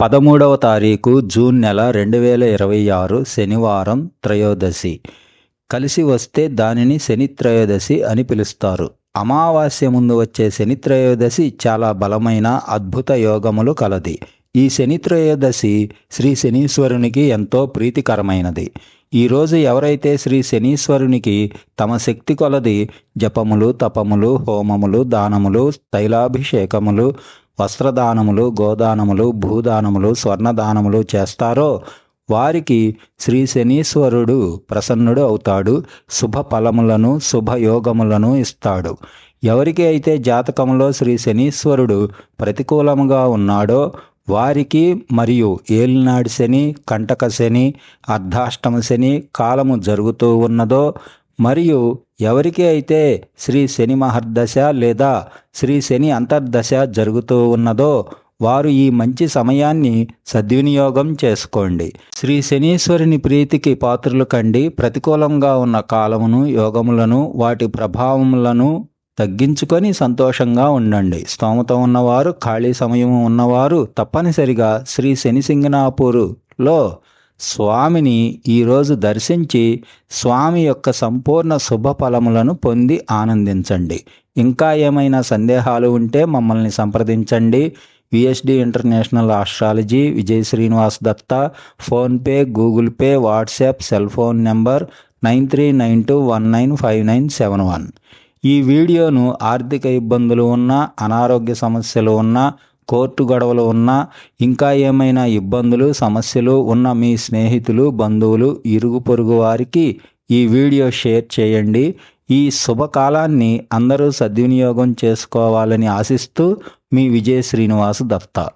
13వ తారీఖు జూన్ నెల 2026 శనివారం త్రయోదశి. కలిసి వస్తే దానిని శని త్రయోదశి అని పిలుస్తారు. అమావాస్య ముందు వచ్చే శని త్రయోదశి చాలా బలమైన అద్భుత యోగములు కలది. ఈ శని త్రయోదశి శ్రీ శనీశ్వరునికి ఎంతో ప్రీతికరమైనది. ఈరోజు ఎవరైతే శ్రీ శనీశ్వరునికి తమ శక్తి కొలది జపములు, తపములు, హోమములు, దానములు, తైలాభిషేకములు, వస్త్రదానములు, గోదానములు, భూదానములు, స్వర్ణదానములు చేస్తారో వారికి శ్రీ శనీశ్వరుడు ప్రసన్నుడు అవుతాడు. శుభ ఫలములను, శుభయోగములను ఇస్తాడు. ఎవరికి అయితే జాతకంలో శ్రీ శనీశ్వరుడు ప్రతికూలముగా ఉన్నాడో వారికి మరియు ఏలినాడి శని, కంటక శని, అర్ధాష్టమ శని కాలము జరుగుతూ ఉన్నదో మరియు ఎవరికి అయితే శ్రీ శని మహర్దశ లేదా శ్రీ శని అంతర్దశ జరుగుతూ ఉన్నదో వారు ఈ మంచి సమయాన్ని సద్వినియోగం చేసుకోండి. శ్రీ శనీశ్వరుని ప్రీతికి పాత్రులు కండి. ప్రతికూలంగా ఉన్న కాలమును, యోగములను, వాటి ప్రభావములను తగ్గించుకొని సంతోషంగా ఉండండి. స్తోమత ఉన్నవారు, ఖాళీ సమయం ఉన్నవారు తప్పనిసరిగా శ్రీ శని సింగనాపూర్లో స్వామిని ఈరోజు దర్శించి స్వామి యొక్క సంపూర్ణ శుభ ఫలములను పొంది ఆనందించండి. ఇంకా ఏమైనా సందేహాలు ఉంటే మమ్మల్ని సంప్రదించండి. VSD international astrology, Vijay Srinivas Datta. PhonePe, Google Pay, WhatsApp, cell phone number 9392195971. ఈ వీడియోను ఆర్థిక ఇబ్బందులు ఉన్నా, అనారోగ్య సమస్యలు ఉన్నా, కోర్టు గొడవలు ఉన్నా, ఇంకా ఏమైనా ఇబ్బందులు, సమస్యలు ఉన్న మీ స్నేహితులు, బంధువులు, ఇరుగు పొరుగు వారికి ఈ వీడియో షేర్ చేయండి. ఈ శుభకాలాన్ని అందరూ సద్వినియోగం చేసుకోవాలని ఆశిస్తూ మీ విజయ్ శ్రీనివాస్ దత్తా.